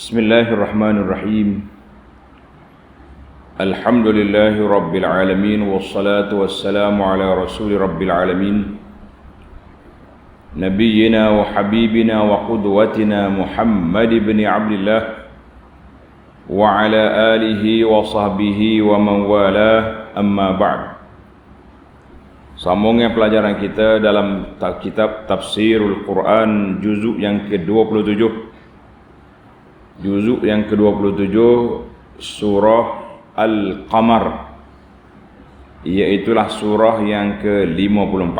Bismillahirrahmanirrahim. Alhamdulillahi rabbil alamin, wassalatu wassalamu ala rasuli rabbil alamin, nabiyyina wa habibina wa qudwatina Muhammad ibn Abdillah wa ala alihi wa sahbihi wa man walah, amma ba'd. Sambungnya pelajaran kita dalam kitab Tafsirul Quran juzuk yang ke-27. Juzuk yang ke-27 surah Al-Qamar, iaitulah surah yang ke-54.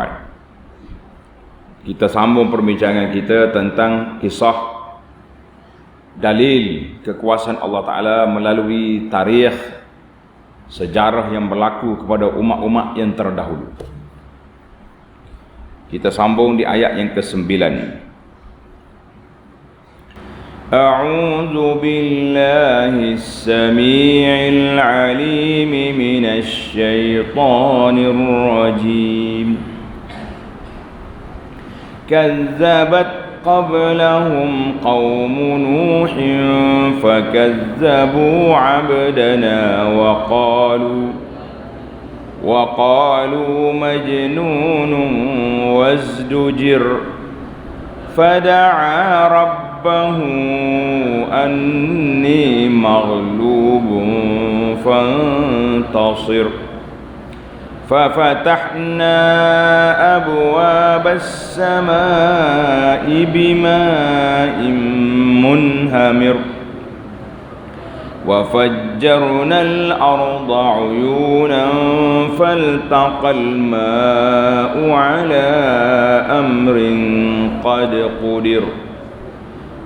Kita sambung perbincangan kita tentang kisah dalil kekuasaan Allah Ta'ala melalui tarikh sejarah yang berlaku kepada umat-umat yang terdahulu. Kita sambung di ayat yang ke-9. أعوذ بالله السميع العليم من الشيطان الرجيم كذبت قبلهم قوم نوح فكذبوا عبدنا وقالوا مجنون وازدجر فدعا ربه أني مغلوب فانتصر ففتحنا أبواب السماء بماء منهمر وفجرنا الأرض عيونا فالتقى الماء على أمر قد قدر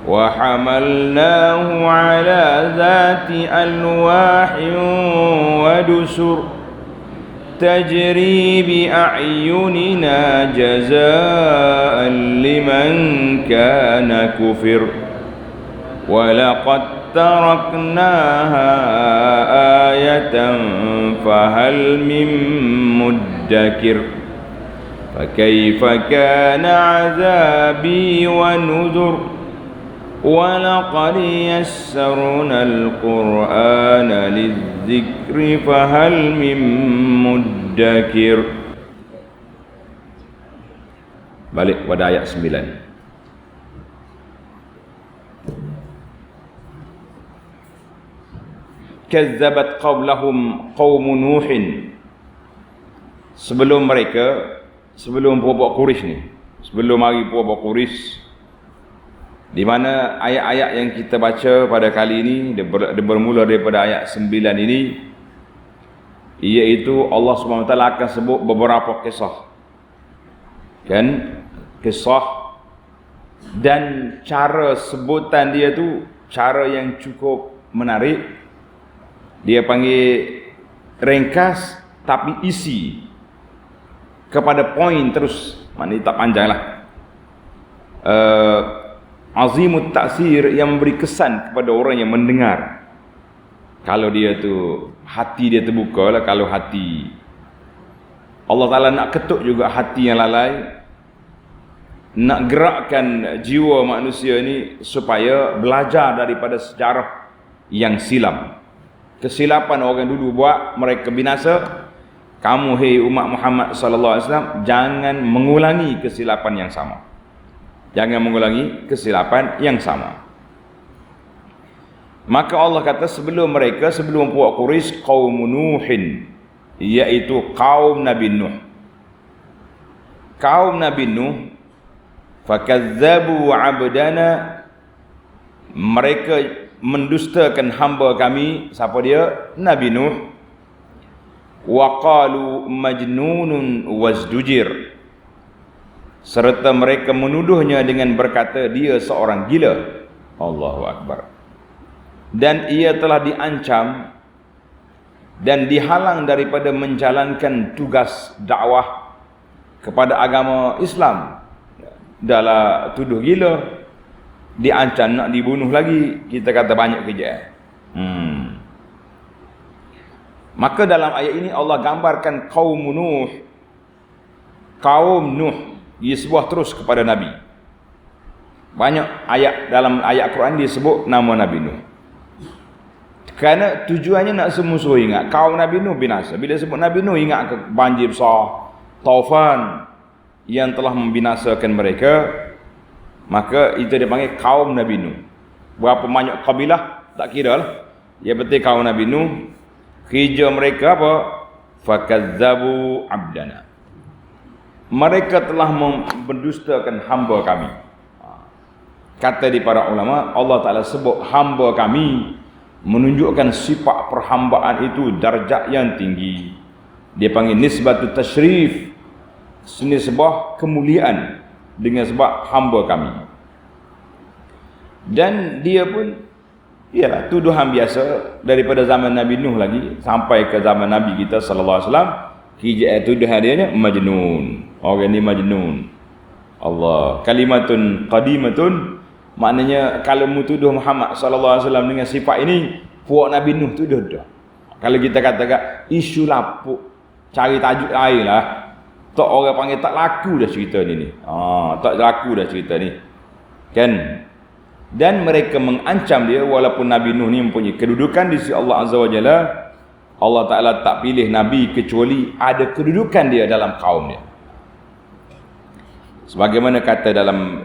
وحملناه على ذات ألواح ودسر تجري بأعيننا جزاء لمن كان كفر ولقد تركناها آية فهل من مدكر فكيف كان عذابي ونذر ولقد يسرنا القرآن للذكر فهل من مدكر. Balik pada ayat 9. Kazzabat qablahum qaum Nuhin. Sebelum puak-puak Quraisy ni, sebelum hari puak-puak Quraisy, di mana ayat-ayat yang kita baca pada kali ini dia bermula daripada ayat 9 ini, iaitu Allah SWT akan sebut beberapa kisah, kan, kisah, dan cara sebutan dia tu cara yang cukup menarik. Dia panggil ringkas tapi isi kepada poin terus, maknanya tak panjang lah. Azimut ta'sir, yang memberi kesan kepada orang yang mendengar. Kalau dia tu hati dia terbuka lah. Kalau hati Allah Ta'ala nak ketuk juga hati yang lalai, nak gerakkan jiwa manusia ni supaya belajar daripada sejarah yang silam. Kesilapan orang dulu buat mereka binasa. Kamu, hei umat Muhammad sallallahu alaihi wasallam, jangan mengulangi kesilapan yang sama. Jangan mengulangi kesilapan yang sama. Maka Allah kata sebelum puak Quraisy, kaum Nuhin, iaitu kaum Nabi Nuh. Kaum Nabi Nuh, fakazzabu abdana, mereka mendustakan hamba kami. Siapa dia? Nabi Nuh. Wa qalu majnunun wazdujir, serta mereka menuduhnya dengan berkata dia seorang gila. Allahu Akbar. Dan ia telah diancam dan dihalang daripada menjalankan tugas dakwah kepada agama Islam. Dalam tuduh gila, diancam nak dibunuh lagi, kita kata banyak kerja. Maka dalam ayat ini Allah gambarkan kaum Nuh. Kaum Nuh ia sebuah terus kepada Nabi. Banyak ayat dalam ayat Quran disebut nama Nabi Nuh. Kerana tujuannya nak semusuh ingat kaum Nabi Nuh binasa. Bila sebut Nabi Nuh ingat ke banjir besar, taufan yang telah membinasakan mereka, maka itu dipanggil kaum Nabi Nuh. Berapa banyak kabilah tak kira lah. Yang penting kaum Nabi Nuh, kerja mereka apa? Fakazzabu abdana. Mereka telah mendustakan hamba kami. Kata di para ulama, Allah Ta'ala sebut hamba kami menunjukkan sifat perhambaan itu darjat yang tinggi. Dia panggil nisbatut tashrif, sebuah kemuliaan dengan sebab hamba kami. Dan dia pun ialah tuduhan biasa daripada zaman Nabi Nuh lagi sampai ke zaman Nabi kita sallallahu alaihi wasallam. Kijak tuduhan dia majnun. Orang ni majnun. Allah, kalimatun qadimatun, maknanya kalau mu tuduh Muhammad sallallahu alaihi wasallam dengan sifat ini, puak Nabi Nuh tuduh dah. Kalau kita katakan isu lapuk, cari tajuk lain lah. Tak orang panggil tak laku dah cerita ni. Tak laku dah cerita ni. Kan? Dan mereka mengancam dia walaupun Nabi Nuh ni mempunyai kedudukan di sisi Allah Azza wa Jalla. Allah Ta'ala tak pilih Nabi kecuali ada kedudukan dia dalam kaum dia. Sebagaimana kata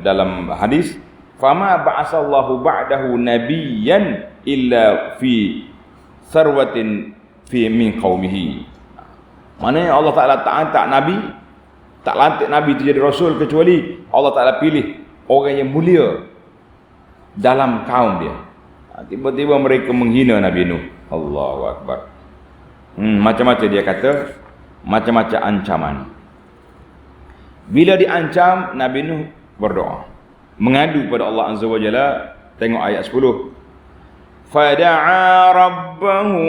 dalam hadis, fama ba'asallahu ba'dahu nabiyyan illa fi sarwatin fi min qaumihi. Maknanya Allah Ta'ala tak hantar Nabi, tak lantik Nabi itu jadi Rasul kecuali Allah Ta'ala pilih orang yang mulia dalam kaum dia. Tiba-tiba mereka menghina Nabi Nuh. Allahu Akbar. Macam-macam dia kata, macam-macam ancaman. Bila diancam, Nabi Nuh berdoa, mengadu pada Allah Azza wa Jalla. Tengok ayat 10. Fada'a rabbahu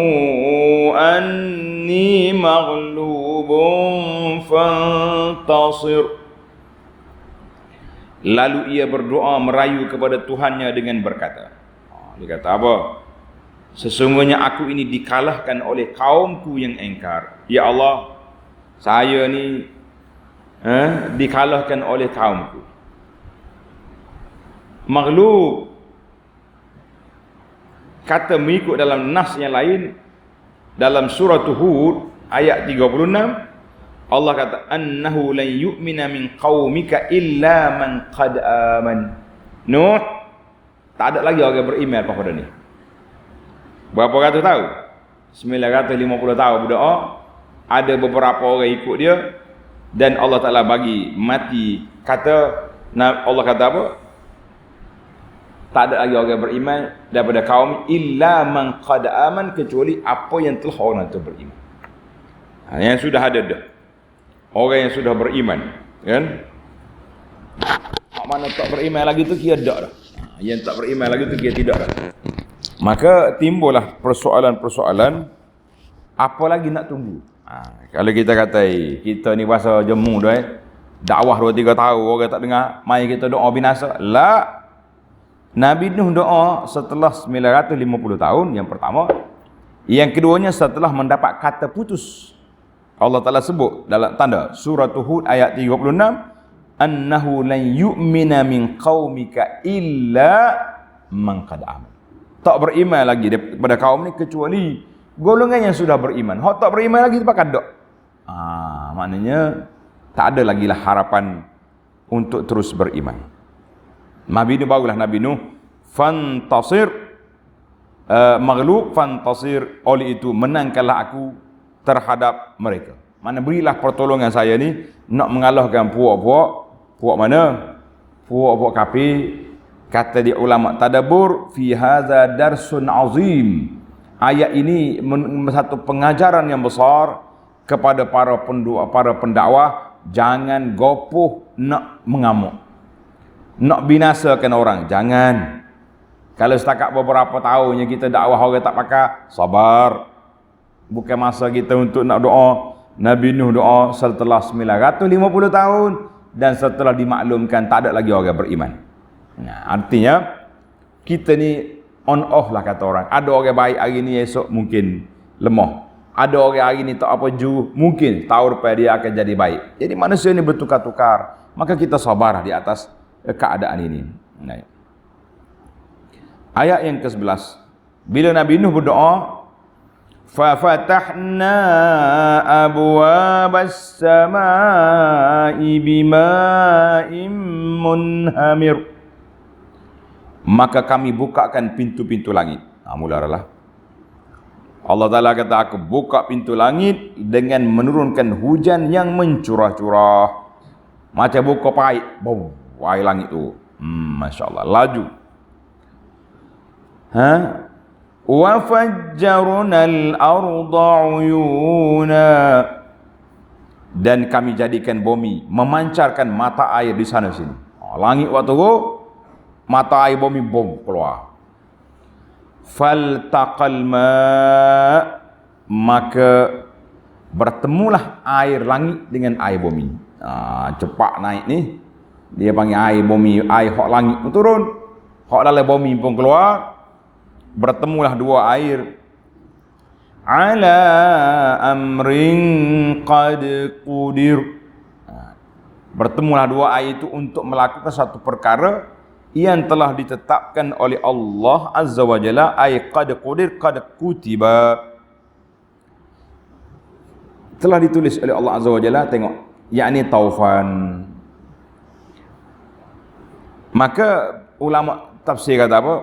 anni maghlubun fantasir. Lalu ia berdoa merayu kepada Tuhannya dengan berkata, dia kata apa? Sesungguhnya aku ini dikalahkan oleh kaumku yang engkar. Ya Allah, saya ni dikalahkan oleh kaumku. Maghlub, kata mengikut dalam nas yang lain, dalam surah Hud ayat 36, Allah kata annahu lan yu'mina min qaumika illa man qad aman. Nuh, tak ada lagi orang beriman pada ni. Berapa ratus tahun? 950 tahun berdoa. Ada beberapa orang ikut dia, dan Allah Ta'ala bagi mati. Allah kata apa? Tak ada lagi orang beriman daripada kaum illa man qad aman, kecuali apa yang telah orang itu beriman. Yang sudah ada dah. Orang yang sudah beriman, kan? Mana tak beriman lagi tu kira dak dah. Yang tak beriman lagi tu kira tidak dah. Maka timbullah persoalan-persoalan, apa lagi nak tunggu? Kalau kita kata kita ni bahasa jemu dah, dakwah 2-3 tahun orang tak dengar, mai kita doa binasa. La, Nabi Nuh doa setelah 950 tahun yang pertama. Yang keduanya setelah mendapat kata putus. Allah Ta'ala sebut dalam tanda surah Hud ayat 36, annahu lan yu'mina min qaumika illa man qad aman. Tak beriman lagi daripada kaum ni kecuali golongan yang sudah beriman. Hak tak beriman lagi tu pakai dok. Maknanya tak ada lagi lah harapan untuk terus beriman. Nabi Nuh, barulah Nabi Nuh fantasir, maghlub fantasir, oleh itu menangkanlah aku terhadap mereka. Mana berilah pertolongan saya ni nak mengalahkan puak mana? Puak kafir. Kata di ulama tadabbur, fi hadza darsun azim. Ayat ini satu pengajaran yang besar kepada para pendakwah, jangan gopoh nak mengamuk, nak binasakan orang, jangan. Kalau setakat beberapa tahun yang kita dakwah orang tak pakai, sabar. Bukan masa kita untuk nak doa. Nabi Nuh doa setelah 950 tahun dan setelah dimaklumkan tak ada lagi orang beriman. Nah, artinya kita ni on off lah kata orang. Ada orang baik hari ni, esok mungkin lemah. Ada orang hari ni tak apa ju, mungkin tahun depan dia akan jadi baik. Jadi manusia ni bertukar-tukar. Maka kita sabar di atas keadaan ini. Nah. Ayat yang ke-11. Bila Nabi Nuh berdoa, fa fatahna abwabas samaa'i bima'in munhamir. Maka kami bukakan pintu-pintu langit. Mulalah. Allah Ta'ala kata, aku buka pintu langit dengan menurunkan hujan yang mencurah-curah. Macam buka paip. Bau, air langit tu. Masya Allah, laju. Wa fajjarnal arda uyuna. Dan kami jadikan bumi memancarkan mata air di sana sini. Langit waktu tu, mata air bumi bom keluar. Faltaqal ma', maka bertemulah air langit dengan air bumi. Cepat naik ni. Dia panggil air bumi, air hak langit pun turun, hak dalam bumi pun keluar. Bertemulah dua air. Ala amrin qad qudir. Bertemulah dua air itu untuk melakukan satu perkara yang telah ditetapkan oleh Allah Azza wa Jalla. Ay qad qudir, qad kutiba. Telah ditulis oleh Allah Azza wa Jalla. Tengok, yakni taufan. Maka ulama tafsir kata apa?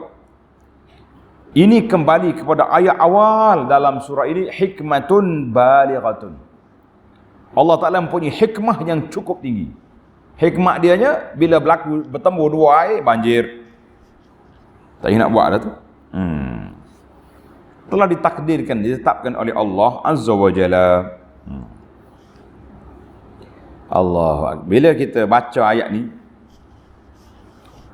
Ini kembali kepada ayat awal dalam surah ini, hikmatun balighatun. Allah Ta'ala mempunyai hikmah yang cukup tinggi. Hikmah dianya, bila bertemu dua air, banjir. Tak nak buat dah tu. Telah ditakdirkan, ditetapkan oleh Allah Azza wa Jalla. Allah. Bila kita baca ayat ni,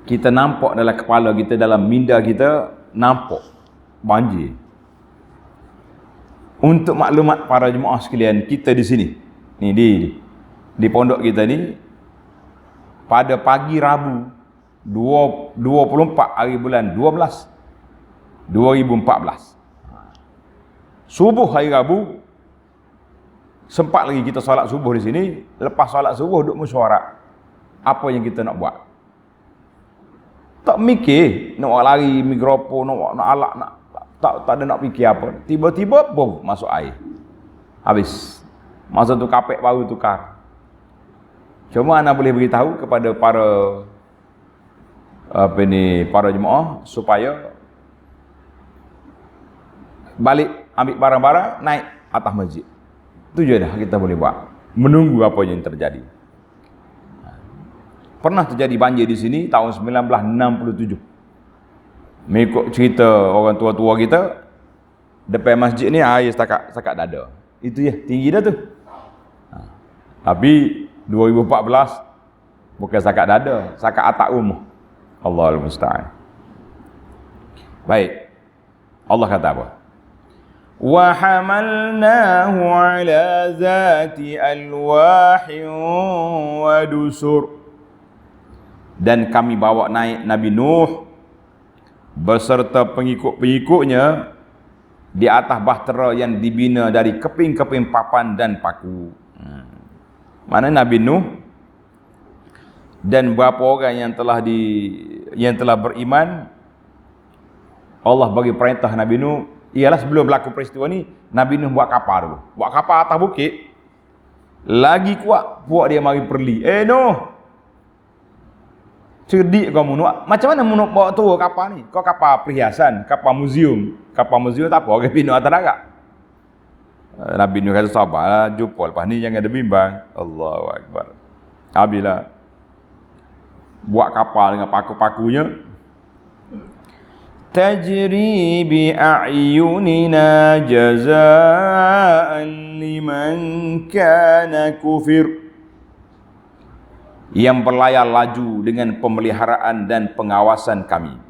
kita nampak dalam kepala kita, dalam minda kita, nampak banjir. Untuk maklumat para jemaah sekalian, kita di sini, ni di pondok kita ni, pada pagi Rabu 24 hari bulan 12 2014, subuh hari Rabu, sempat lagi kita solat subuh di sini. Lepas solat subuh duduk mesyuarat apa yang kita nak buat. Tak mikir nak lari mikrofon, nak alat, tak ada nak fikir apa. Tiba-tiba bom masuk air. Habis. Masa tu kapek baru tukar. Cuma ana boleh beritahu kepada para para jemaah supaya balik ambil barang-barang, naik atas masjid. Itu je dah kita boleh buat. Menunggu apa yang terjadi. Pernah terjadi banjir di sini tahun 1967. Mengikut cerita orang tua-tua kita, depan masjid ni air setakat dada. Itu je, tinggi dah tu. Tapi 2014 bukan setakat dada, setakat atap rumah. Allahul musta'an. Baik. Allah kata apa? Wa hamalnahu ala zati alwahin wa dusur. Dan kami bawa naik Nabi Nuh beserta pengikut-pengikutnya di atas bahtera yang dibina dari keping-keping papan dan paku. Mana Nabi Nuh dan berapa orang yang telah beriman, Allah bagi perintah Nabi Nuh, ialah sebelum berlaku peristiwa ni, Nabi Nuh buat kapal dulu. Buat kapal atas bukit. Lagi kuat, buat dia mari perli. Nuh, cerdik kamu nak. Macam mana nak bawa tu kapal ni? Kau kapal perhiasan, kapal muzium. Kapal muzium tak apa, orang pindah atas darat. Nabi Nuh kata sabarlah, jumpa lepas ni jangan ada bimbang. Allahu Akbar. Habislah buat kapal dengan paku-pakunya. Tajri bi a'yunina jazaa'an liman kana kufir. Yang berlayar laju dengan pemeliharaan dan pengawasan kami.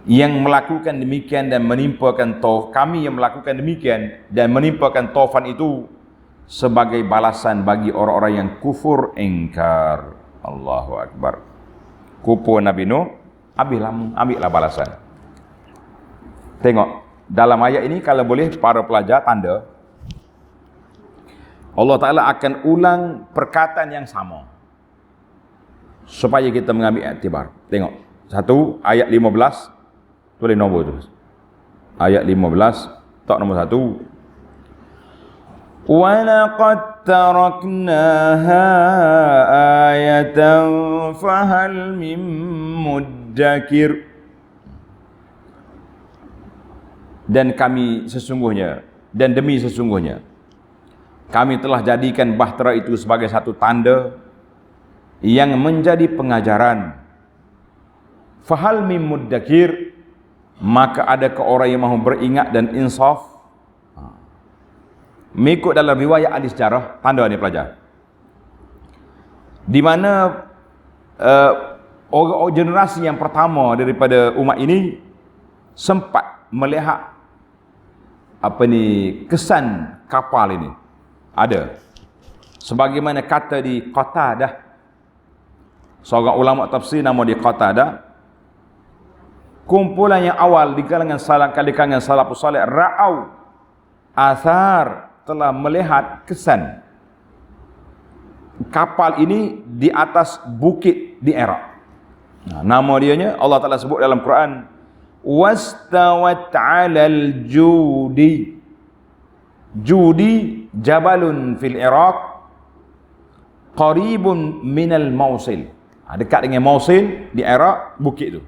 Yang melakukan demikian dan menimpakan kami yang melakukan demikian dan menimpakan taufan itu sebagai balasan bagi orang-orang yang kufur ingkar. Allahu Akbar. Kufur Nabi Nuh, ambillah balasan. Tengok dalam ayat ini, kalau boleh para pelajar tanda, Allah Ta'ala akan ulang perkataan yang sama. supaya kita mengambil iktibar. Tengok. 1 ayat 15. Tulis nombor tu. Ayat 15, tak nombor 1. Wa laqad taraknaha ayatan fahal mim muddakir. Dan kami sesungguhnya, dan demi sesungguhnya, kami telah jadikan bahtera itu sebagai satu tanda yang menjadi pengajaran. Fahal mim muddakir, maka adakah orang yang mahu beringat dan insaf? Mengikut dalam riwayat ahli sejarah, tanda ni pelajar, di mana orang generasi yang pertama daripada umat ini sempat melihat kesan kapal ini ada. Sebagaimana kata di Qatadah, seorang ulama tafsir nama dia Qatadah, kumpulan yang awal di kalangan salafus salih ra'au athar, telah melihat kesan kapal ini di atas bukit di Iraq. Nama dianya Allah Ta'ala sebut dalam Quran, wastawat 'alal judi. Judi jabalun fil Iraq qaribun minal Mausil. Dekat dengan Mausil di Iraq, bukit tu.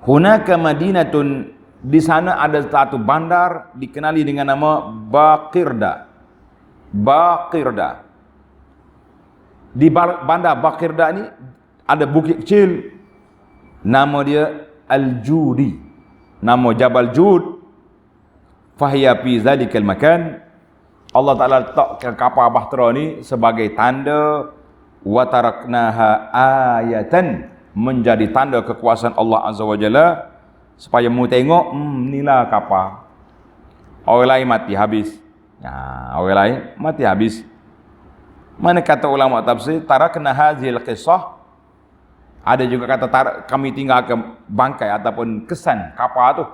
Hunaka madinatun, di sana ada satu bandar dikenali dengan nama Baqirda. Baqirda. Di bandar Baqirda ni ada bukit kecil, nama dia Al-Judi. Nama Jabal Jud. Fahiya fi zalikal makan. Allah Ta'ala letakkan kapal bahtera ni sebagai tanda, wa taraknaha ayatan, menjadi tanda kekuasaan Allah Azza wa Jalla, supaya mu tengok, inilah kapal. Orang lain mati habis. Orang lain mati habis. Mana kata ulama tafsir, tarakna hazil qissah. Ada juga kata kami tinggalkan bangkai ataupun kesan kapal tu.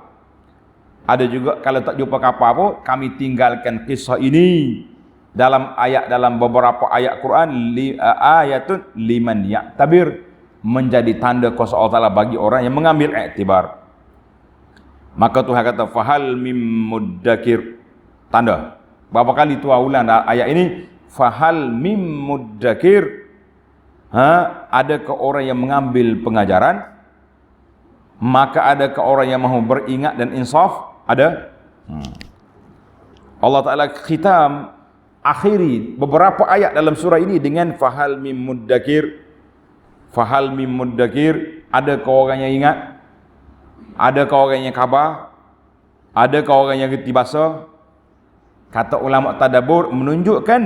Ada juga kalau tak jumpa kapal pun, kami tinggalkan kisah ini dalam beberapa ayat Quran, ayatun liman ya'tabir, menjadi tanda kuasa Allah Ta'ala bagi orang yang mengambil iktibar. Maka Tuhan kata fahal mim muddakir, tanda. Berapa kali Tuhan ulang ayat ini, fahal mim muddakir, adakah orang yang mengambil pengajaran? Maka adakah orang yang mahu beringat dan insaf? Ada. Allah Ta'ala khitam, akhiri beberapa ayat dalam surah ini dengan fahal mim muddakir. Fahal mim muddakir, adakah orang yang ingat? Adakah orang yang khabar? Adakah orang yang reti bahasa? Kata ulama tadabbur menunjukkan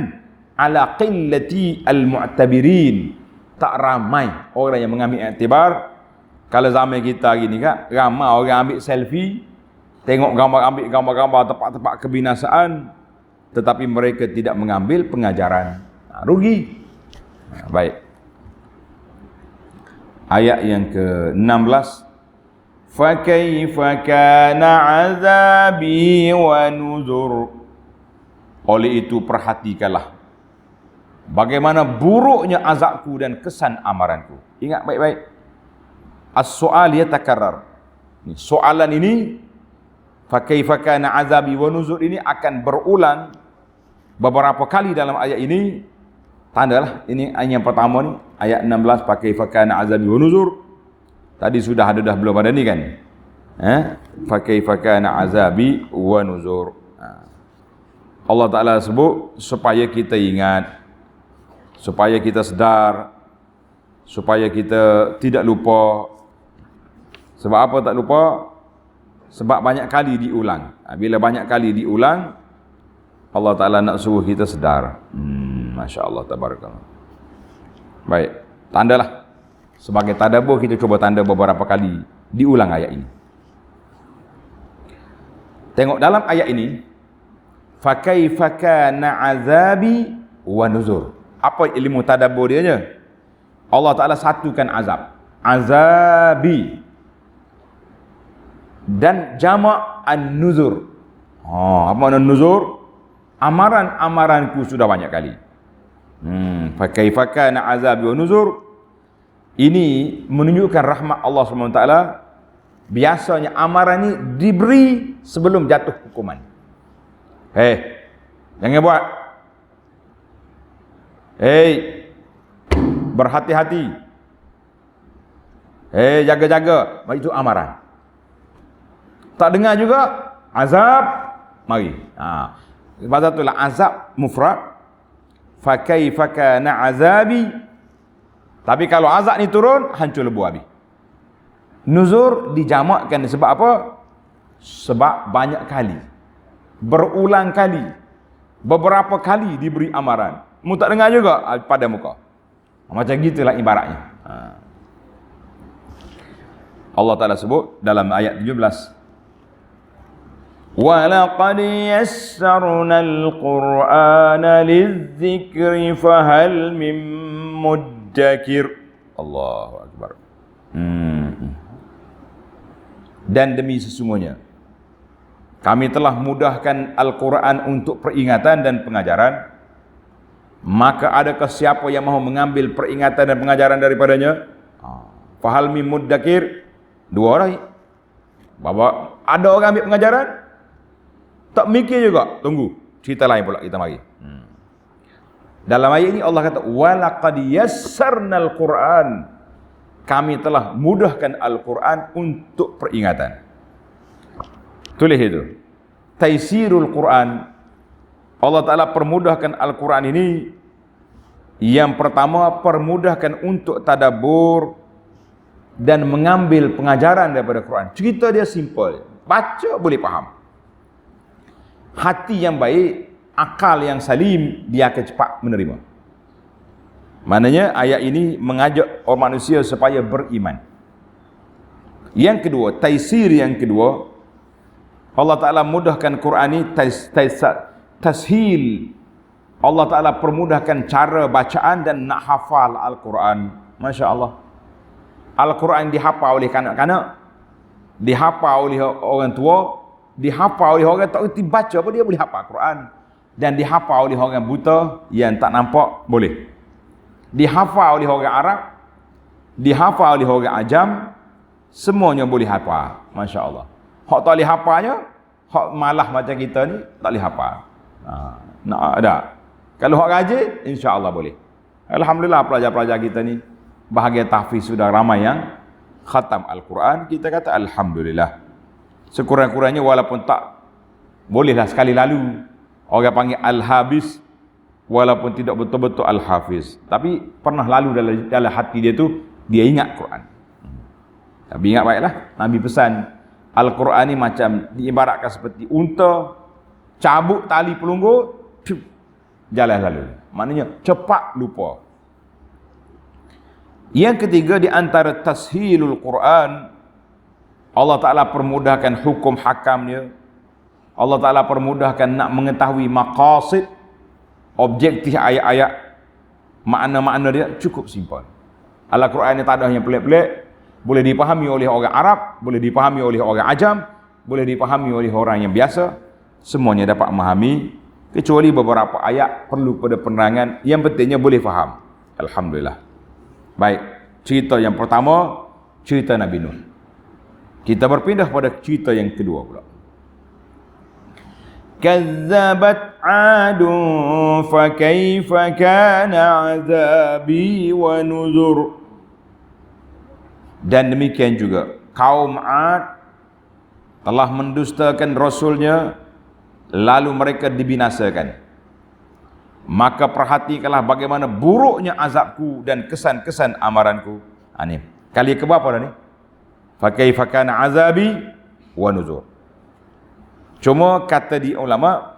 ala qillati al-mu'tabirin, tak ramai orang yang mengambil iktibar. Kalau zaman kita hari ni kan, ramai orang ambil selfie, tengok gambar-gambar tempat-tempat kebinasaan, tetapi mereka tidak mengambil pengajaran. Rugi. Baik. Ayat yang ke-16, fakaifa kana azabi wa nuzur. Oleh itu perhatikanlah bagaimana buruknya azabku dan kesan amaranku. Ingat baik-baik. As-soal yatakarrar. Soalan ini, fakaifa kana azabi wa nuzur, ini akan berulang beberapa kali dalam ayat ini. Tandalah, ini ayat yang pertama ni, ayat 16, fakaifa kana azabi wa nuzur. Tadi sudah ada belum ada ni kan? Fakaifa kana azabi wa nuzur. Allah Ta'ala sebut supaya kita ingat, supaya kita sedar, supaya kita tidak lupa. Sebab apa tak lupa? Sebab banyak kali diulang. Bila banyak kali diulang, Allah Ta'ala nak suruh kita sedar. Masya Allah, tabarakallah. Baik, tandalah. Sebagai tadabbur, kita cuba tanda beberapa kali diulang ayat ini. Tengok dalam ayat ini, fakaifa kana azabi wa nuzur. Apa ilmu tadabbur dia? Allah Ta'ala satukan azab. Azabi. Dan jamak an-nuzur. Apa an-nuzur? Amaran-amaranku sudah banyak kali. Fa kaifa kana azabi wa nuzur. Ini menunjukkan rahmat Allah SWT. Biasanya amaran ini diberi sebelum jatuh hukuman. Jangan buat. Berhati-hati. Jaga-jaga. Itu amaran. Tak dengar juga, azab, mari. Sebab itulah azab mufrad. Fa kaifa kana azabi. Tapi kalau azab ni turun, hancur lebu habis. Nuzur dijamakkan sebab apa? Sebab banyak kali. Berulang kali. Beberapa kali diberi amaran. Mu tak dengar juga pada muka. Macam gitulah ibaratnya. Allah Ta'ala sebut dalam ayat 17. وَلَقَدْ يَسَّرْنَا الْقُرْآنَ لِلذِّكْرِ فَهَلْ مِن مُدَّكِرٍ. Allahu Akbar. Dan demi sesungguhnya kami telah mudahkan Al-Quran untuk peringatan dan pengajaran. Maka adakah siapa yang mahu mengambil peringatan dan pengajaran daripadanya? Fahal min muddakir. Dua orang. Bahawa ada orang ambil pengajaran, tak mikir juga. Tunggu, cerita lain pula kita mari. Dalam ayat ini Allah kata, walaqad yassarnal Qur'an. Kami telah mudahkan Al-Quran untuk peringatan. Tulis itu. Taisirul Quran. Allah Ta'ala permudahkan Al-Quran ini. Yang pertama, permudahkan untuk tadabbur dan mengambil pengajaran daripada Quran. Cerita dia simple. Baca boleh faham. Hati yang baik, akal yang salim, dia akan cepat menerima. Maknanya ayat ini mengajak orang manusia supaya beriman. Yang kedua, taisir yang kedua, Allah Ta'ala mudahkan Quran ini tashil. Allah Ta'ala permudahkan cara bacaan dan nak hafal Al-Quran. Masya Allah. Al-Quran dihafal oleh kanak-kanak, dihafal oleh orang tua, dihafal oleh orang tak reti baca apa dia boleh hafal Quran, dan dihafal oleh orang buta yang tak nampak boleh. Dihafal oleh orang Arab, dihafal oleh orang Ajam, semuanya boleh hafal. Masya Allah. Hak tak boleh hafalnya, hak malah macam kita ni tak boleh hafal. Nak ada. Kalau hak rajin, insya-Allah boleh. Alhamdulillah pelajar-pelajar kita ni bahagian tahfiz sudah ramai yang khatam Al-Quran. Kita kata alhamdulillah. Sekurang-kurangnya walaupun tak bolehlah sekali lalu orang panggil al-habis, walaupun tidak betul-betul al-hafiz, tapi pernah lalu dalam hati dia tu, dia ingat Quran. Tapi ingat baiklah, Nabi pesan Al-Quran ni macam diibaratkan seperti unta cabut tali pelunggur, jalan lalu. Maknanya cepat lupa. Yang ketiga, di antara tashilul Quran, Allah Ta'ala permudahkan hukum hakamnya. Allah Ta'ala permudahkan nak mengetahui maqasid, objektif ayat-ayat, makna-makna dia cukup simple. Al-Quran ni tak ada yang pelik-pelik, boleh dipahami oleh orang Arab, boleh dipahami oleh orang Ajam, boleh dipahami oleh orang yang biasa, semuanya dapat memahami, kecuali beberapa ayat perlu pada penerangan, yang pentingnya boleh faham. Alhamdulillah. Baik, cerita yang pertama, cerita Nabi Nuh. Kita berpindah pada cerita yang kedua pula. Kazzabat 'adun fa kaifa kana 'adzabi wa nuzur. Dan demikian juga kaum 'Ad telah mendustakan rasulnya, lalu mereka dibinasakan. Maka perhatikanlah bagaimana buruknya azabku dan kesan-kesan amaranku. Ini kali ke berapa dah ni? Fa kaifa kana 'azabi wa nuzur. Cuma kata di ulama,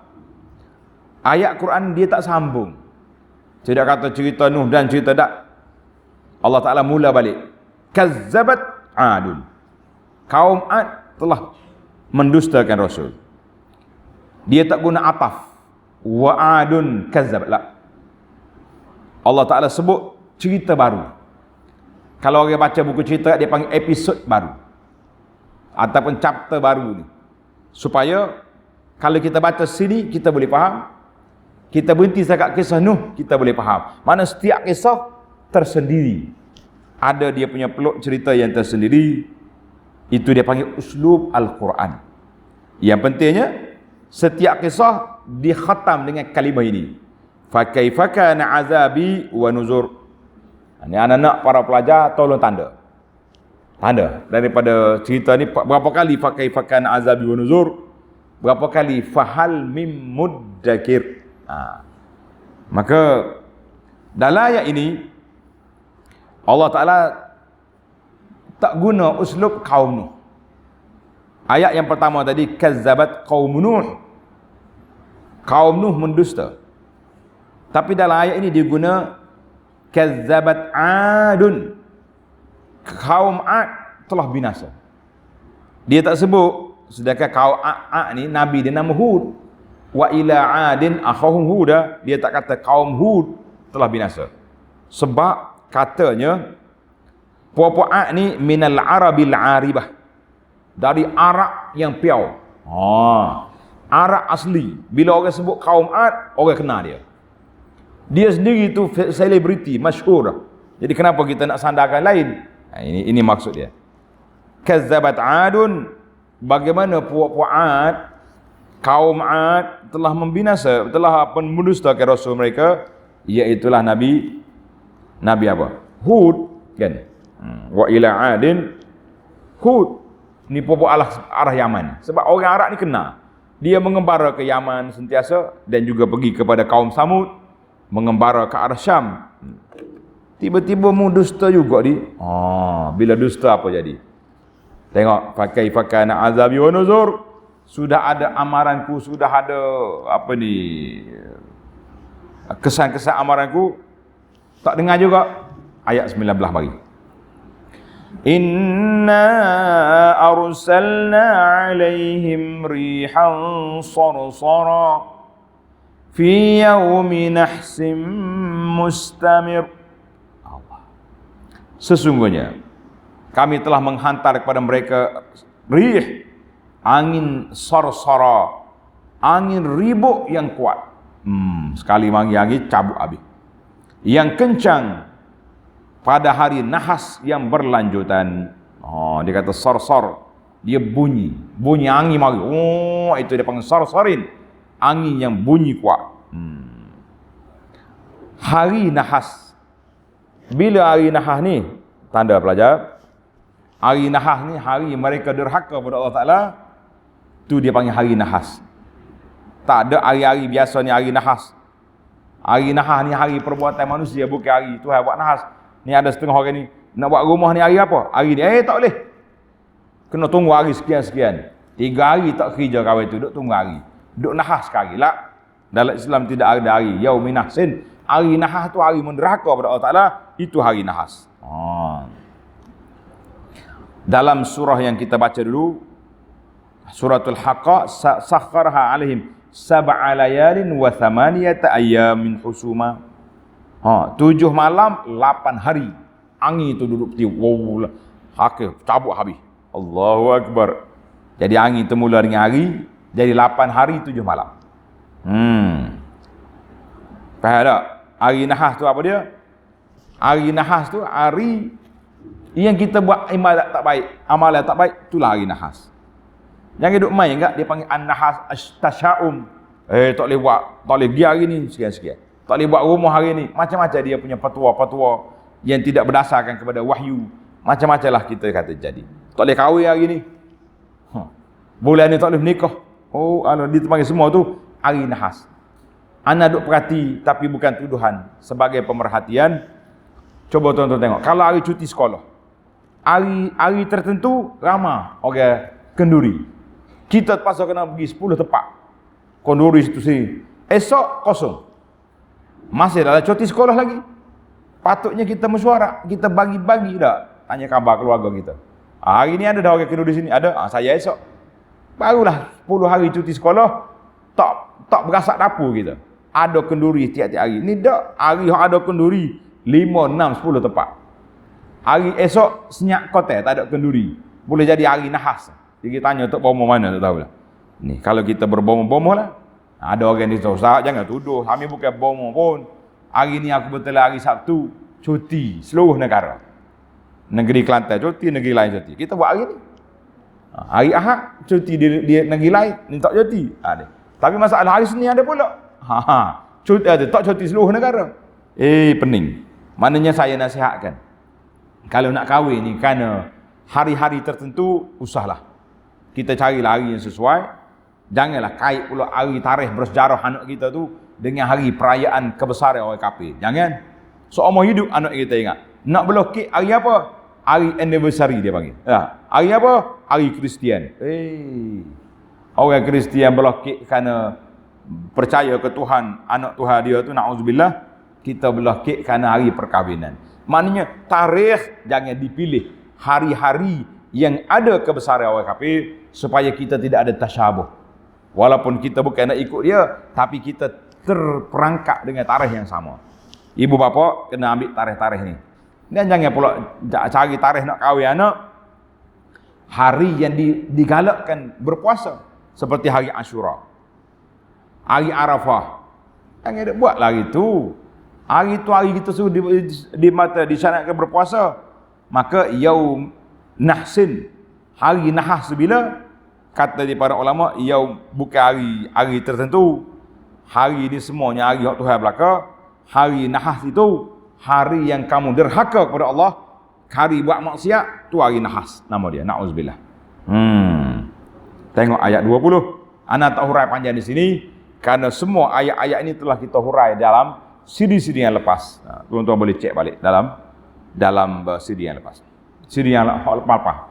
ayat Quran dia tak sambung. Tidak kata cerita Nuh dan cerita dak. Allah Ta'ala mula balik. Kazzabat 'adun. Kaum 'Ad telah mendustakan Rasul. Dia tak guna ataf. Wa 'adun kazzabat. Allah Ta'ala sebut cerita baru. Kalau orang baca buku cerita, dia panggil episod baru. Ataupun chapter baru ni. Supaya kalau kita baca sini, kita boleh faham. Kita berhenti setakat kisah Nuh, kita boleh faham. Mana setiap kisah tersendiri. Ada dia punya peluk cerita yang tersendiri. Itu dia panggil uslub Al-Quran. Yang pentingnya, setiap kisah dikhatam dengan kalimah ini. Fakaifa kana azabi wa nuzur. Ini anak-anak para pelajar tolong tanda. Tanda daripada cerita ni berapa kali fakaifa kana azabi wa nuzur? Berapa kali fahal mim muddakir? Maka dalam ayat ini Allah Ta'ala tak guna uslub kaum Nuh. Ayat yang pertama tadi, kazzabat kaum Nuh. Kaum Nuh mendusta. Tapi dalam ayat ini dia guna kazzabat Adun. Kaum Ad telah binasa. Dia tak sebut, sedangkan kaum Ad ni Nabi dia nama Hud. Wa ila Adin akhahum Huda. Dia tak kata kaum Hud telah binasa. Sebab katanya puak-puak Ad ni minal Arabil Aribah. Dari Arab yang piau. Arab asli. Bila orang sebut kaum Ad, orang kenal dia. Dia sendiri tu selebriti, masyhur. Jadi kenapa kita nak sandarkan lain? Ini maksud dia. Kazzabat Adun. Bagaimana puak-puak Ad, kaum Ad telah membinasa, telah mendustakan rasul mereka, iaitulah Nabi apa? Hud, kan? Wa ila Adin Hud. Ni puak arah Yaman. Sebab orang Arab ni kenal. Dia mengembara ke Yaman sentiasa dan juga pergi kepada kaum Samud, mengembara ke arah Syam. Tiba-tiba mu dusta juga dia. Bila dusta apa jadi? Tengok, fakaifa kana azabi wa nuzur. Sudah ada amaranku, sudah ada kesan-kesan amaranku, tak dengar juga. Ayat 19 bagi. Inna arsalna alaihim rihan sarsara fi yaumi nahsim mustamir. Sesungguhnya kami telah menghantar kepada mereka rih, angin sarsara, angin ribut yang kuat. Sekali manggil angin cabut habis. Yang kencang pada hari nahas yang berlanjutan. Dia kata sarsar, dia bunyi angin mari. Itu dia panggil sarsarin, angin yang bunyi kuat. Hari nahas. Bila hari nahas ni, tanda pelajar, hari nahas ni hari mereka derhaka kepada Allah Ta'ala. Tu dia panggil hari nahas. Tak ada hari-hari biasa ni hari nahas. Hari nahas ni hari perbuatan manusia, bukan hari Tuhan buat nahas. Ni ada setengah orang ni nak buat rumah ni hari apa? Hari ni tak boleh. Kena tunggu hari sekian-sekian. 3 hari tak kerja kawan tu, duk tunggu hari. Duk nahas sekali lah. Dalam Islam tidak ada hari yaumin nahsin. Hari nahas tu hari menderhaka kepada Allah Ta'ala. Itu hari nahas. Dalam surah yang kita baca dulu, Suratul Haqqa, sakharha alaihim sab'a layalin wa thamaniyata ayyamin husuma. 7 malam 8 hari angin itu duduk tiup. Cabut habis. Allahu Akbar. Jadi angin itu mula dengan hari, jadi 8 hari 7 malam. Faham tak? Hari nahas tu apa dia? Hari nahas tu hari yang kita buat ibadat tak baik, amalan tak baik, itulah hari nahas. Jangan duduk main enggak, dia panggil an-nahas astasya'um. Tak boleh buat, tak boleh pergi hari ni sekian-sekian. Tak boleh buat rumah hari ni. Macam-macam dia punya fatwa-fatwa yang tidak berdasarkan kepada wahyu. Macam-macam lah kita kata jadi. Tak boleh kahwin hari ni. Bulan ni tak boleh menikah. Dia panggil semua tu hari nahas. Anda duk perhati, tapi bukan tuduhan. Sebagai pemerhatian, coba tuan-tuan tengok. Kalau hari cuti sekolah, hari tertentu ramai orang kenduri. Kita terpaksa kena pergi 10 tempat kenduri situ sini. Esok kosong. Masih dalam cuti sekolah lagi. Patutnya kita mesyuarat, kita bagi-bagi tak? Tanya khabar keluarga kita. Hari ni ada dah orang kenduri sini? Ada. Saya esok. Barulah 10 hari cuti sekolah, tak berasak dapur kita. Ada kenduri tiap-tiap hari. Ni dak hari ada kenduri 5, 6, 10 tempat. Hari esok senyap kotak tak ada kenduri. Boleh jadi hari nahas. Jadi kita tanya untuk bomo mana tak tahulah. Ni kalau kita berbomo-bomo lah. Ada orang yang Ustaz, jangan tuduh, kami bukan bomo pun. Hari ni aku betul hari Sabtu, cuti seluruh negara. Negeri Kelantan cuti, negeri lain cuti. Kita buat hari ni. Hari Ahad cuti di negeri lain, ni tak cuti. Tapi masalah hari Senin ada pula. Cuti ada, tak cuti seluruh negara. Pening. Maknanya saya nasihatkan. Kalau nak kahwin ni kerana hari-hari tertentu, usahlah. Kita carilah hari yang sesuai. Janganlah kait pula hari tarikh bersejarah anak kita tu dengan hari perayaan kebesaran orang kafir. Jangan. Seumur hidup anak kita ingat. Nak belah kek hari apa? Hari anniversary dia panggil. Hari apa? Hari Kristian. Orang Kristian belah kek kerana percaya ke Tuhan, anak Tuhan dia tu, na'udzubillah. Kita belah kek kerana hari perkahwinan. Maknanya tarikh jangan dipilih hari-hari yang ada kebesaran orang kafir supaya kita tidak ada tasyabuh. Walaupun kita bukan nak ikut dia, tapi kita terperangkap dengan tarikh yang sama. Ibu bapa kena ambil tarikh-tarikh ni. Dan jangan pula cari tarikh nak kahwin anak hari yang digalakkan berpuasa, seperti hari Ashura, hari Arafah. Jangan ada buat lagi tu. Hari tu hari kita suruh di mata disyaratkan berpuasa. Maka yaum nahsin, hari nahas bila, kata di para ulama, yaum bukan hari tertentu. Hari ni semuanya hari Tuhan belaka. Hari nahas itu hari yang kamu derhaka kepada Allah, hari buat maksiat, tu hari nahas nama dia, na'udzubillah. Tengok ayat 20. Ana tak hurai panjang di sini kerana semua ayat-ayat ini telah kita hurai dalam CD-CD yang lepas. Tuan-tuan boleh cek balik dalam CD yang lepas. CD yang lepas.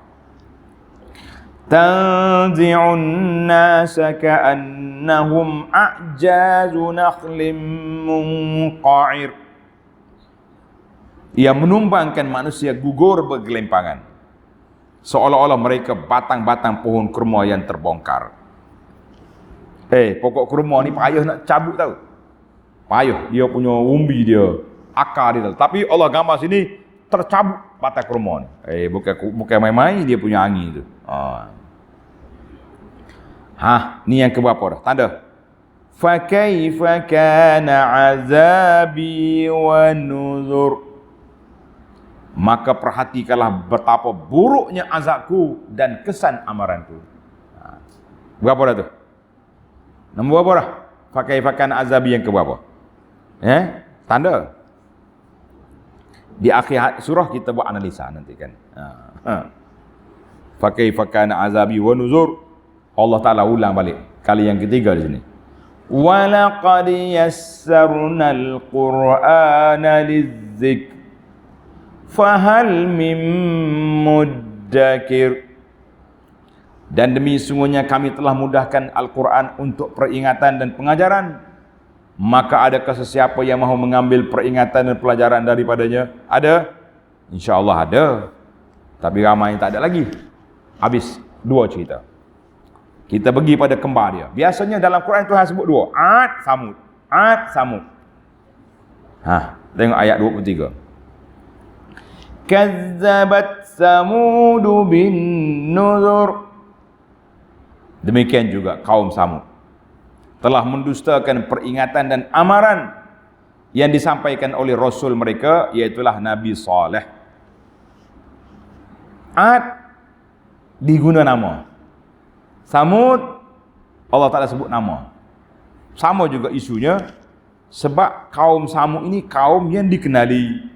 Tanzi'un nasa ka'annahum a'jazu nakhlim munqa'ir. Ia menumbangkan manusia gugur bergelimpangan, seolah-olah mereka batang-batang pohon kurma yang terbongkar. Pokok kurma ni payah nak cabut tahu. Payah, dia punya umbi dia, akar dia. Tapi Allah gambar sini tercabut batang kurma ni. Bukan main-main dia punya angin tu. Ni yang keberapa dah? Tanda. Fa kaifa kana azabi wa nuzur. Maka perhatikanlah betapa buruknya azabku dan kesan amaranku. Berapa dah tu? Nombor berapa dah? Fakaifakan azabi yang keberapa? Tanda. Di akhir surah kita buat analisa nanti kan. Fakaifakan azabi wa nuzur. Allah Ta'ala ulang balik kali yang ketiga di sini. Walaqad yassarnal Qur'ana lizzikr fahal mim muddakir. Dan demi sungguhnya kami telah mudahkan Al-Quran untuk peringatan dan pengajaran. Maka adakah sesiapa yang mahu mengambil peringatan dan pelajaran daripadanya? Ada? InsyaAllah ada. Tapi ramai tak ada lagi. Habis dua cerita. Kita pergi pada kembar dia. Biasanya dalam Quran Tuhan sebut dua. Ad, Samud. Ad, Samud. Tengok ayat 23. Kazzabat Samudu bin nuzur. Demikian juga kaum Samud telah mendustakan peringatan dan amaran yang disampaikan oleh Rasul mereka, iaitulah Nabi Saleh. Ad diguna nama. Samud Allah Ta'ala sebut nama. Sama juga isunya, sebab kaum Samud ini kaum yang dikenali.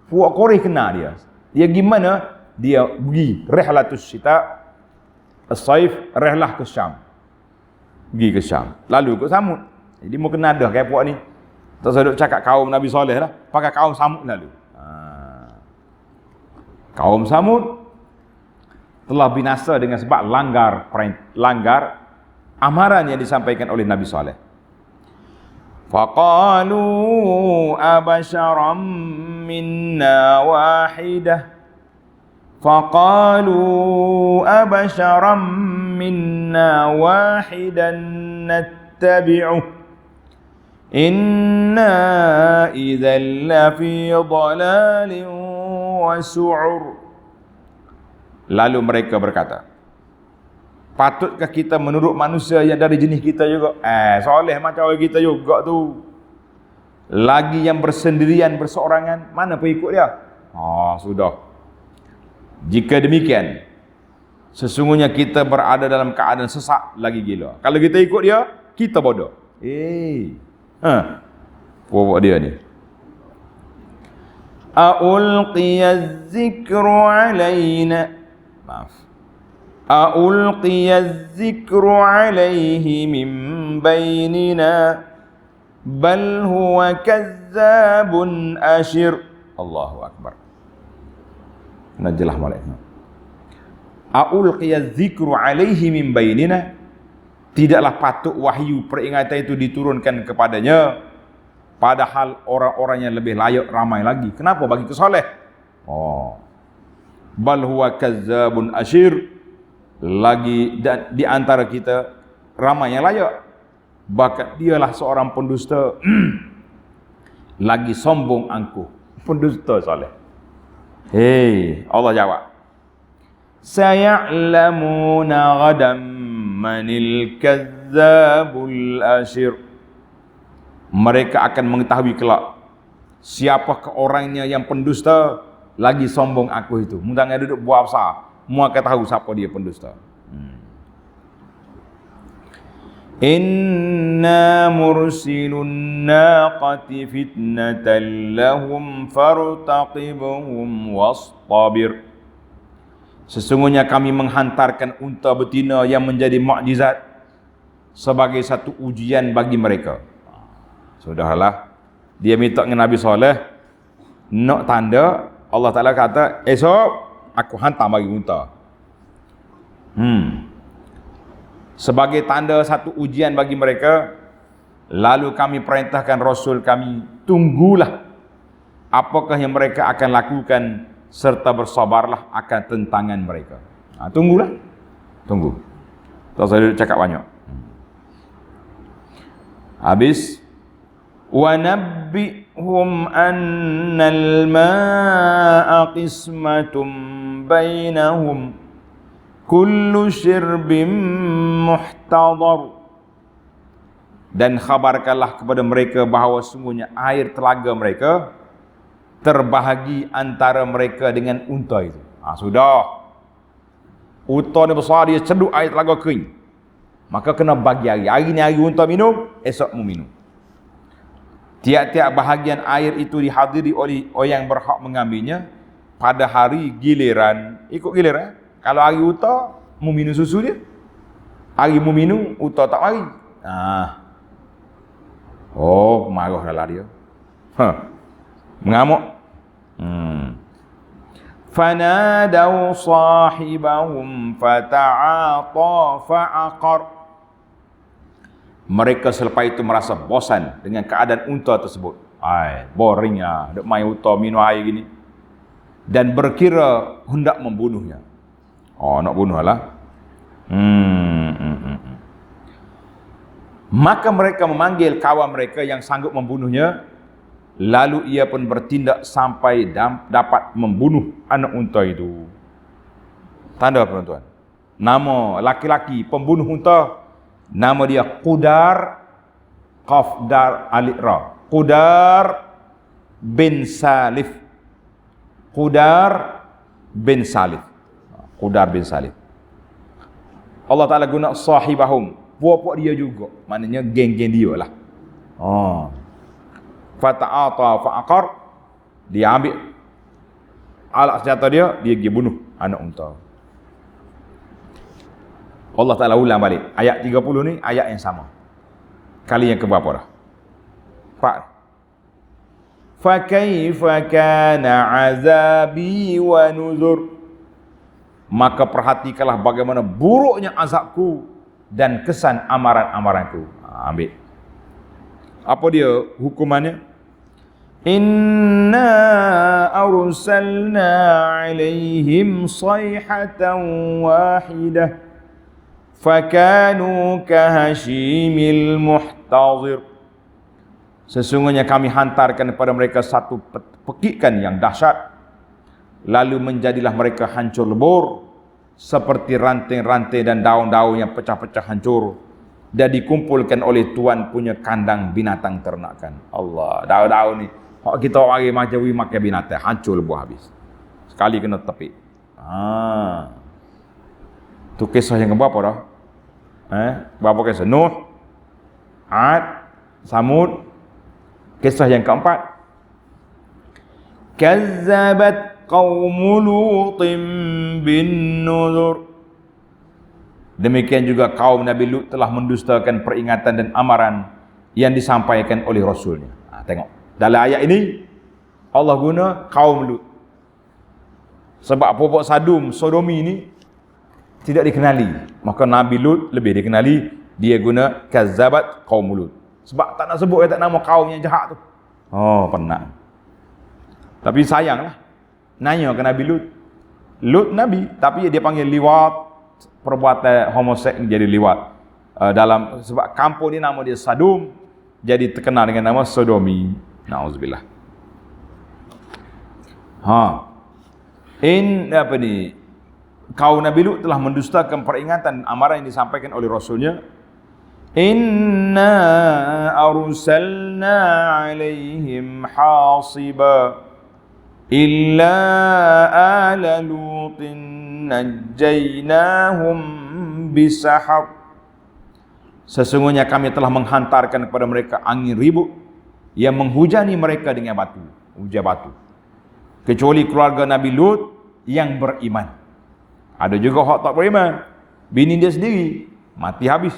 Puak Quraisy kenal dia. Dia gimana? Dia pergi rihlatus syita as-saif, rihlah ke Syam. Pergi ke Syam. Lalu ke Samud. Jadi mau kena dah kayak puak ni. Tak usah duk cakap kaum Nabi Saleh lah. Pakai kaum Samud lalu. Kaum Samud telah binasa dengan sebab langgar amaran yang disampaikan oleh Nabi Saleh. Faqalu abasharam minna wahidah. Faqalu abasharam minna wahidan nattabi'uh. Inna idzal lafi dhalalin wa su'ur. Lalu mereka berkata, Patutkah kita menurut manusia yang dari jenis kita juga? Soleh macam orang kita juga tu. Lagi yang bersendirian, berseorangan, mana pengikut dia? Sudah. Jika demikian, sesungguhnya kita berada dalam keadaan sesak lagi gila. Kalau kita ikut dia, kita bodoh. Bawa dia ni. Aulqiyaz zikru alaina. Aulqiyaz zikru alaihi min bainina bal huwa kazzabun ashir. Allahu akbar. Najalah malaikat. Aulqiyaz zikru alaihi min bainina. Tidaklah patut wahyu peringatan itu diturunkan kepadanya, padahal orang-orang yang lebih layak ramai lagi. Kenapa bagi kesoleh? Bal huwa kazzabun ashir. Lagi dan di antara kita ramai yang layak, bahkan dialah seorang pendusta lagi sombong angkuh, pendusta soleh. Allah jawab, saya'lamuna ghadan manil kazzabul ashir. Mereka akan mengetahui kelak siapakah orangnya yang pendusta lagi sombong aku itu. Mudahnya duduk buat besar, mu akan tahu siapa dia pendusta. Inna mursilun naqati fitnatan lahum fartaqibhum wastabir. Sesungguhnya kami menghantarkan unta betina yang menjadi mukjizat sebagai satu ujian bagi mereka. Sudahlah, dia minta dengan Nabi Saleh nak tanda. Allah Ta'ala kata, esok aku hantar bagi unta. Sebagai tanda satu ujian bagi mereka. Lalu kami perintahkan Rasul kami, tunggulah apakah yang mereka akan lakukan, serta bersabarlah akan tentangan mereka. Tunggulah. Tunggu. Tak saya cakap banyak. Habis. وَنَبِّئْهُمْ أَنَّ الْمَاءَ قِسْمَةٌ بَيْنَهُمْ كُلُّ شِرْبٍ مُحْتَضَرٌ. Dan khabarkanlah kepada mereka bahawa sungguhnya air telaga mereka terbahagi antara mereka dengan unta itu. Sudah. Unta ni besar, dia ceduk air telaga kering. Maka kena bagi hari. Hari ni hari unta minum, esok mu minum. Tiap-tiap bahagian air itu dihadiri oleh orang yang berhak mengambilnya pada hari giliran. Ikut giliran. Kalau hari unta, mu minum susu dia. Hari mu minum, unta tak mari. Marah lah dia. Mengamuk. Fanadaw sahibahum fata'ata fa'aqar. Mereka selepas itu merasa bosan dengan keadaan unta tersebut. Boring lah, duk main unta minum air gini. Dan berkira hendak membunuhnya. Nak bunuh lah. Maka mereka memanggil kawan mereka yang sanggup membunuhnya. Lalu ia pun bertindak sampai dapat membunuh anak unta itu. Tanda apa tuan? Nama laki-laki pembunuh unta, nama dia Qudar, Qaf Dar Alif Ra. Qudar bin Salif. Qudar bin Salif. Qudar bin Salif. Allah Ta'ala guna sahibahum, puak-puak dia juga. Maknanya geng-geng dia lah. Fata'ata fa'aqar. Dia ambil alat senjata dia pergi bunuh anak unta. Allah Ta'ala ulang balik. Ayat 30 ni ayat yang sama. Kali yang keberapa dah? Fakaifa kana azabi wa nuzur. Maka perhatikanlah bagaimana buruknya azabku dan kesan amaran-amaranku. Ambil. Apa dia hukumannya? Inna arsalna alaihim sayhatan wahidah fakanu kahashimil muhtazir. Sesungguhnya kami hantarkan kepada mereka satu pekikan yang dahsyat, lalu menjadilah mereka hancur lebur seperti ranting-ranting dan daun-daun yang pecah-pecah hancur dan dikumpulkan oleh Tuhan punya kandang binatang ternakan. Allah, daun-daun ni hak kita mari macam makan binatang, hancur buah habis. Sekali kena tepik. Tu kisah yang berapa dah? Berapa kisah? Nuh, Ad, Samud. Kisah yang keempat, kazzabat qaumu Lutin bin nuzur. Demikian juga kaum Nabi Lut telah mendustakan peringatan dan amaran yang disampaikan oleh Rasulnya. Tengok, dalam ayat ini Allah guna kaum Lut. Sebab pokok sodomi ini tidak dikenali, maka Nabi Lut lebih dikenali. Dia guna kazzabat qaum Lut. Sebab tak nak sebut tak nama kaum yang jahat tu. Oh, pernah. Tapi sayanglah, nanya ke Nabi Lut. Lut Nabi, tapi dia panggil liwat, perbuatan homoseks jadi liwat. Sebab kampung ni nama dia Sadum, jadi terkenal dengan nama sodomi. Nauzubillah. Kaum Nabi Lut telah mendustakan peringatan amaran yang disampaikan oleh Rasulnya. Inna arsalna alaihim hasiba illa ala lutin najjaynahum bisahab. Sesungguhnya kami telah menghantarkan kepada mereka angin ribut yang menghujani mereka dengan batu, hujan batu, kecuali keluarga Nabi Lut yang beriman. Ada juga hak tak beriman, bini dia sendiri mati habis.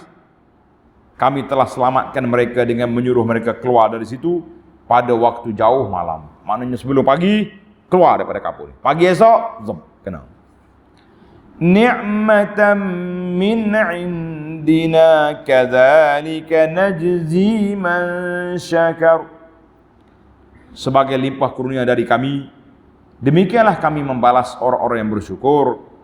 Kami telah selamatkan mereka dengan menyuruh mereka keluar dari situ pada waktu jauh malam. Maknanya sebelum pagi keluar daripada kampung. Pagi esok kena. Ni'matan min indina kadzalika najzi man syakar. Sebagai limpah kurnia dari kami, demikianlah kami membalas orang-orang yang bersyukur.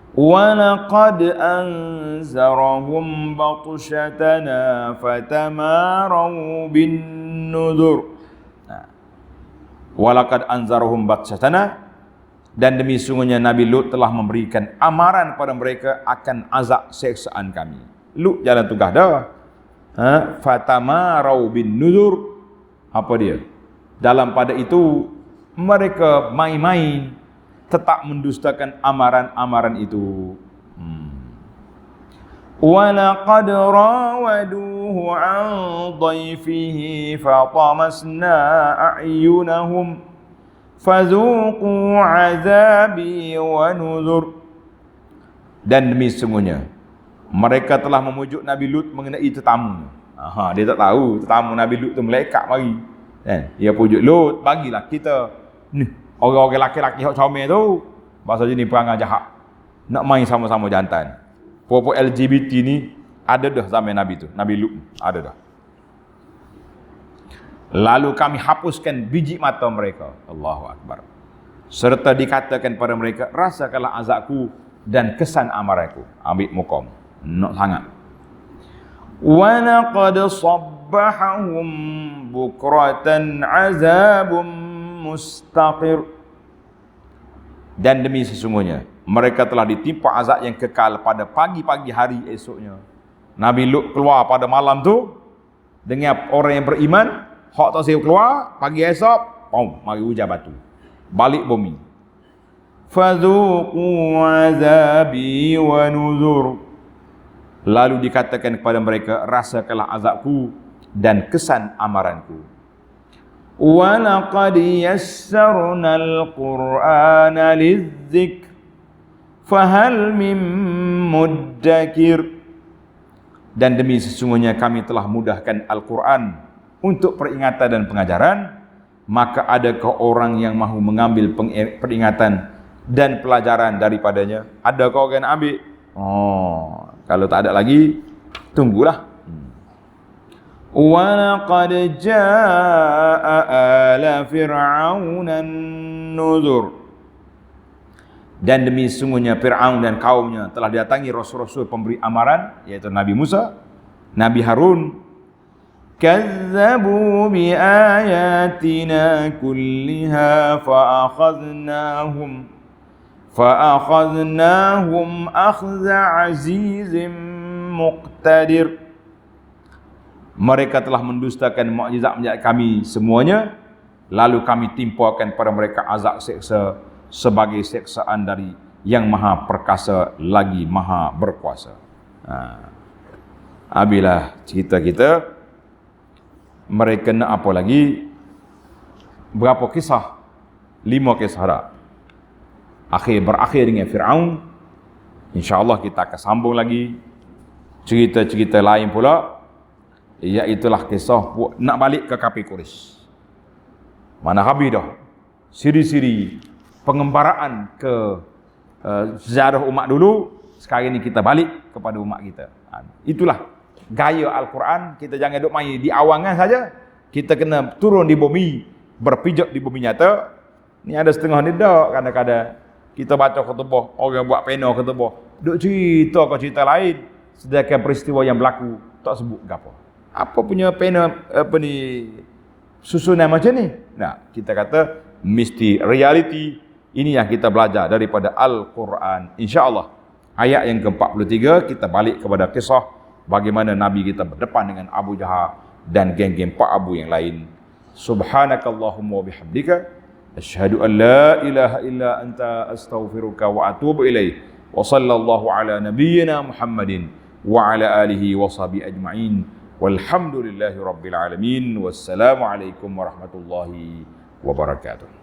وَلَقَدْ أَنْزَرَهُمْ بَطْشَتَنَا فَتَمَارَوْا بِالنُّذُرِ. وَلَقَدْ أَنْزَرَهُمْ بَطْشَتَنَا, dan demi sungguhnya Nabi Lut telah memberikan amaran pada mereka akan azab seksaan kami. Lut jalan tugas dah. فَتَمَارَوْا بِالنُّذُرِ. Apa dia? Dalam pada itu mereka main-main, tetap mendustakan amaran-amaran itu. وَلَقَدْ رَاوَدُوهُ عَنْ ضَيْفِهِ فَطَمَسْنَا أَعْيُنَهُمْ فَذُوقُوا عَذَابِي وَنُذُرْ. Dan demi sungguhnya mereka telah memujuk Nabi Lut mengenai tetamu. Dia tak tahu tetamu Nabi Lut tu malaikat mari. Dia pujuk Lut, bagilah kita ni orang-orang laki-laki hak comel tu, bahasa jenis perangai jahat, nak main sama-sama jantan. Puak-puak LGBT ni ada dah zaman Nabi tu, Nabi Lut ada dah. Lalu kami hapuskan biji mata mereka. Allahu Akbar. Serta dikatakan pada mereka, rasakanlah azabku dan kesan amaranku. Ambil mukom, nak sangat. Wa laqad sabbahahum bukratan azabum mustaqir. Dan demi sesungguhnya mereka telah ditimpa azab yang kekal pada pagi-pagi hari esoknya. Nabi Lut keluar pada malam tu dengan orang yang beriman, hak tak siap keluar, pagi esok mari hujan batu, balik bumi. Fadzuqu azabi wa nuzur. Lalu dikatakan kepada mereka, rasakanlah azabku dan kesan amaranku. وَلَقَدْ يَسَّرْنَا الْقُرْآنَ لِلذِّكْرِ فَهَلْ مِن مُدَّكِرٍ. Dan demi sesungguhnya kami telah mudahkan Al-Quran untuk peringatan dan pengajaran, maka adakah orang yang mahu mengambil peringatan dan pelajaran daripadanya? Adakah orang yang ambil? Kalau tak ada lagi, tunggulah. وَلَقَدْ جَاءَ آلَ فِرْعَوْنَ النُّذُرُ. Dan demi sungguhnya Fir'aun dan kaumnya telah datangi rasul-rasul pemberi amaran, yaitu Nabi Musa, Nabi Harun. كَذَّبُوا بِآيَاتِنَا كُلِّهَا فَأَخَذْنَاهُمْ فأخذناهم أخذ عزيز مقتدر. Mereka telah mendustakan mukjizat-mukjizat kami semuanya, lalu kami timpakan pada mereka azab seksa sebagai seksaan dari yang maha perkasa lagi maha berkuasa. Bila cerita kita, mereka nak apa lagi? Berapa kisah? 5 kisah dah. Berakhir dengan Fir'aun. InsyaAllah kita akan sambung lagi cerita-cerita lain pula, iaitulah kisah nak balik ke kafir Quraisy. Mana habis dah siri-siri pengembaraan ke sejarah umat dulu. Sekarang ni kita balik kepada umat kita. Itulah gaya Al-Quran. Kita jangan duduk main di awangan saja. Kita kena turun di bumi, berpijak di bumi nyata. Ni ada setengah ni dak kadang-kadang kita baca khutbah, orang buat pena khutbah, duk cerita ke cerita lain, sedangkan peristiwa yang berlaku tak sebut gapo. Apa punya pena susunan macam ni? Nah, kita kata mesti reality. Ini yang kita belajar daripada Al-Quran. InsyaAllah ayat yang ke-43 kita balik kepada kisah bagaimana Nabi kita berdepan dengan Abu Jahal dan geng-geng Pak Abu yang lain. Subhanakallahumma wa bihamdika asyhadu an la ilaha illa anta astaghfiruka wa atubu ilaih. Wa sallallahu ala nabiyyina Muhammadin wa ala alihi wa sahbihi ajma'in. Walhamdulillahi rabbil alamin. Wassalamu alaikum warahmatullahi wabarakatuh.